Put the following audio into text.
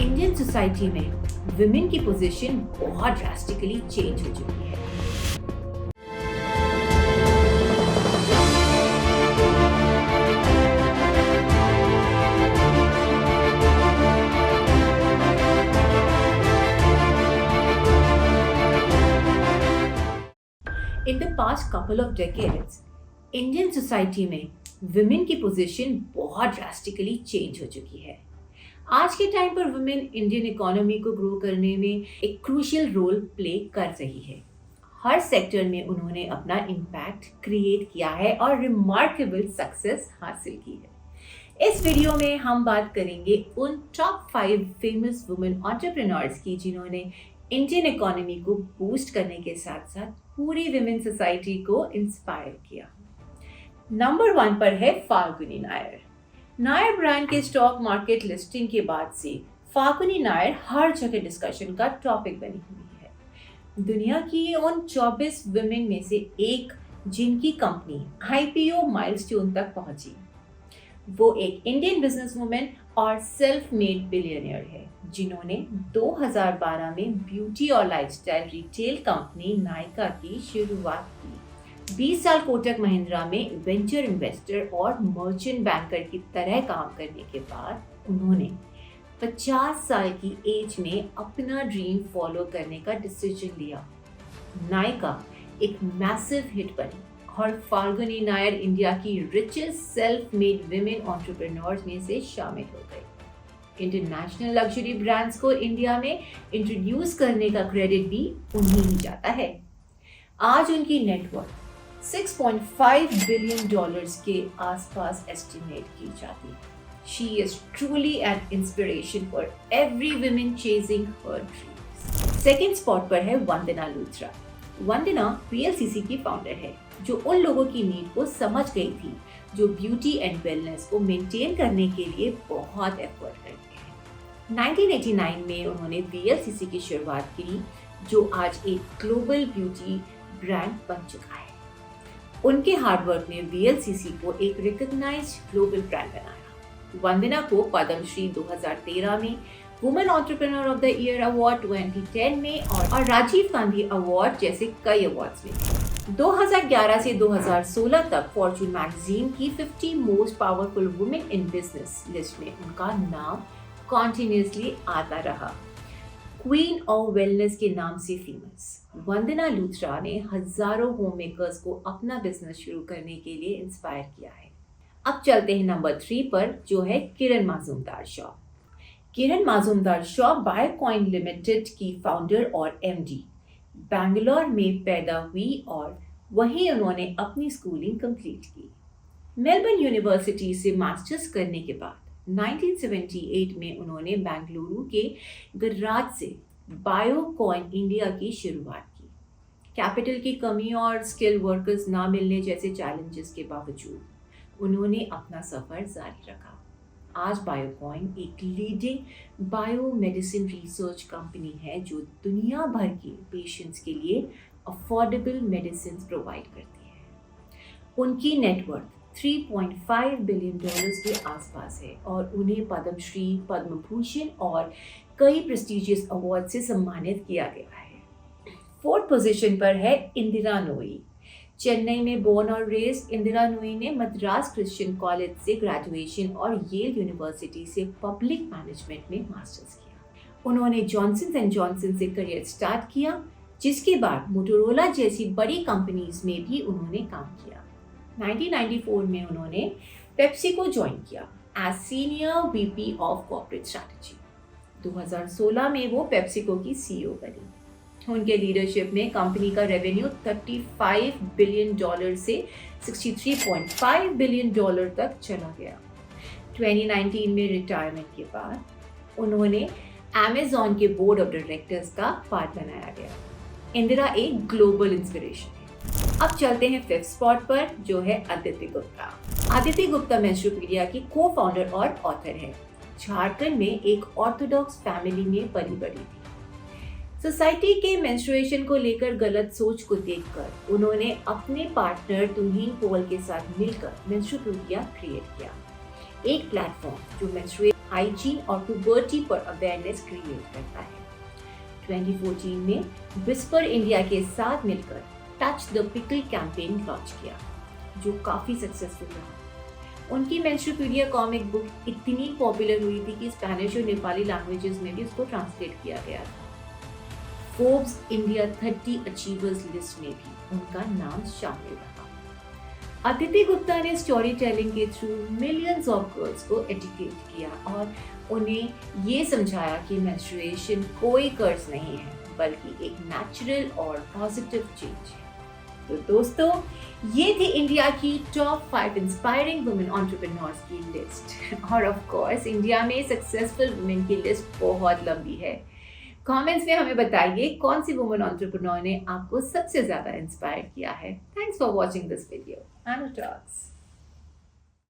Indian society में women की position बहुत ड्रास्टिकली चेंज हो चुकी है। In the past couple of decades, Indian society में वुमेन की पोजीशन बहुत ड्रास्टिकली चेंज हो चुकी है। आज के टाइम पर वुमेन इंडियन इकोनॉमी को ग्रो करने में एक क्रूशियल रोल प्ले कर रही है। हर सेक्टर में उन्होंने अपना इम्पैक्ट क्रिएट किया है और रिमार्केबल सक्सेस हासिल की है। इस वीडियो में हम बात करेंगे उन टॉप 5 फेमस वुमेन एंटरप्रेन्योर्स की जिन्होंने इंडियन इकोनॉमी को बूस्ट करने के साथ साथ पूरी विमेन सोसाइटी को इंस्पायर किया। नंबर 1 पर है फाल्गुनी नायर। नायर ब्रांड के स्टॉक मार्केट लिस्टिंग के बाद से फाल्गुनी नायर हर जगह डिस्कशन का टॉपिक बनी हुई है। दुनिया की उन 24 विमेन में से एक जिनकी कंपनी आईपीओ माइलस्टोन तक पहुंची। वो एक इंडियन बिजनेसवुमेन और सेल्फ मेड बिलियनियर है जिन्होंने 2012 में ब्यूटी और लाइफस्टाइल रिटेल कंपनी नायका की शुरुआत की। 20 साल कोटक महिंद्रा में वेंचर इन्वेस्टर और मर्चेंट बैंकर की तरह काम करने के बाद उन्होंने 50 साल की एज में अपना ड्रीम फॉलो करने का डिसीजन लिया। नायका एक मैसिव हिट बनी और फाल्गुनी नायर इंडिया की richest self made women entrepreneurs में से शामिल हो गई। इंटरनेशनल लग्जरी ब्रांड्स को इंडिया में इंट्रोड्यूस करने का क्रेडिट भी उन्हीं ही जाता है। आज उनकी नेटवर्थ 6.5 बिलियन डॉलर्स के आसपास एस्टिमेट की जाती है। She is truly an inspiration for every women chasing her dreams. Second spot पर है वंदना लूथरा। वंदना वीएलसीसी की फाउंडर है जो उन लोगों की नीड को समझ गई थी जो ब्यूटी एंड वेलनेस को मेंटेन करने के लिए बहुत एफर्ट करते हैं। 1989 में उन्होंने वीएलसीसी की शुरुआत की जो आज एक ग्लोबल ब्यूटी ब्रांड बन चुका है। उनके हार्डवर्क ने वीएलसीसी को एक रिकॉग्नाइज्ड ग्लोबल ब्रांड बनाया। वंदना को पद्मश्री 2013 में, women entrepreneur of the year award 2010 में और राजीव गांधी अवार्ड जैसे कई अवार्ड्स मिले। 2011 से 2016 तक फॉर्च्यून मैगजीन की 50 most powerful women in business list में उनका नाम कॉन्टिन्यूसली आता रहा। क्वीन ऑफ वेलनेस के नाम से फेमस वंदना लूथरा ने हजारों होम मेकर्स को अपना बिजनेस शुरू करने के लिए इंस्पायर किया है। अब चलते हैं नंबर 3 पर जो है किरण माजुमदार शॉ। किरण माजुमदार शॉ बायोकॉइन लिमिटेड की फाउंडर और एमडी। बैंगलोर में पैदा हुई और वहीं उन्होंने अपनी स्कूलिंग कंप्लीट की। मेलबर्न यूनिवर्सिटी से मास्टर्स करने के बाद 1978 में उन्होंने बेंगलुरु के गराज से बायोकॉइन इंडिया की शुरुआत की। कैपिटल की कमी और स्किल वर्कर्स ना मिलने जैसे चैलेंजेस के बावजूद उन्होंने अपना सफर जारी रखा। आज बायोकॉइन एक लीडिंग बायोमेडिसिन रिसर्च कंपनी है जो दुनिया भर के पेशेंट्स के लिए अफोर्डेबल मेडिसिन प्रोवाइड करती है। उनकी नेटवर्थ 3.5 बिलियन डॉलर्स के आसपास है और उन्हें पद्मश्री, पद्म भूषण और कई प्रेस्टिजियस अवार्ड से सम्मानित किया गया है। 4th पोजीशन पर है इंदिरा नोई। चेन्नई में बोर्न और रेस्ड इंदिरा नोई ने मद्रास क्रिश्चियन कॉलेज से ग्रेजुएशन और येल यूनिवर्सिटी से पब्लिक मैनेजमेंट में मास्टर्स किया। उन्होंने जॉनसन एंड जॉनसन से करियर स्टार्ट किया जिसके बाद मोटोरोला जैसी बड़ी कंपनीज में भी उन्होंने काम किया। 1994 में उन्होंने पेप्सी को ज्वाइन किया as senior VP of corporate strategy. 2016 में वो पेप्सिको की सीईओ बनी। उनके लीडरशिप में कंपनी का रेवेन्यू 35 बिलियन डॉलर से 63.5 बिलियन डॉलर तक चला गया। 2019 में रिटायरमेंट के बाद उन्होंने अमेज़न के बोर्ड ऑफ डायरेक्टर्स का पार्ट बनाया गया। इंदिरा एक ग्लोबल इंस्पिरेशन है। अब चलते हैं 5th स्पॉट पर जो है अदिति गुप्ता। अदिति गुप्ता मेंस्ट्रुपीडिया की को फाउंडर और ऑथर है। झारखंड में एक ऑर्थोडॉक्स फैमिली में पली बड़ी थी। सोसाइटी के मेंस्ट्रुएशन को लेकर गलत सोच को देखकर उन्होंने अपने पार्टनर तुहिन पोल के साथ मिलकर मेंस्ट्रुपीडिया क्रिएट किया, एक प्लेटफॉर्म जो मेंस्ट्रुएशन हाइजीन और पुबर्टी पर अवेयरनेस क्रिएट करता है। 2014 में विस्पर इंडिया के साथ मिलकर touch the pickle campaign launch किया, जो काफी सक्सेसफुल रहा। उनकी मेंस्ट्रुपीडिया कॉमिक बुक इतनी पॉपुलर हुई थी कि स्पेनिश और नेपाली लैंग्वेजेस में भी उसको ट्रांसलेट किया गया था। फोर्ब्स इंडिया 30 अचीवर्स लिस्ट में भी उनका नाम शामिल रहा। अदिति गुप्ता ने स्टोरी टेलिंग के थ्रू मिलियंस ऑफ गर्ल्स को एजुकेट किया और उन्हें ये समझाया कि मेंस्ट्रुएशन कोई कर्ज नहीं है, बल्कि एक नेचुरल और पॉजिटिव चेंज है। तो दोस्तों, ये थी इंडिया की टॉप 5 इंस्पायरिंग वुमेन एंटरप्रेन्योर्स की लिस्ट। और ऑफ कोर्स इंडिया में सक्सेसफुल वुमेन की लिस्ट बहुत लंबी है। कमेंट्स में हमें बताइए कौन सी वुमेन एंटरप्रेन्योर ने आपको सबसे ज्यादा इंस्पायर किया है। Thanks for watching this video. Anu talks.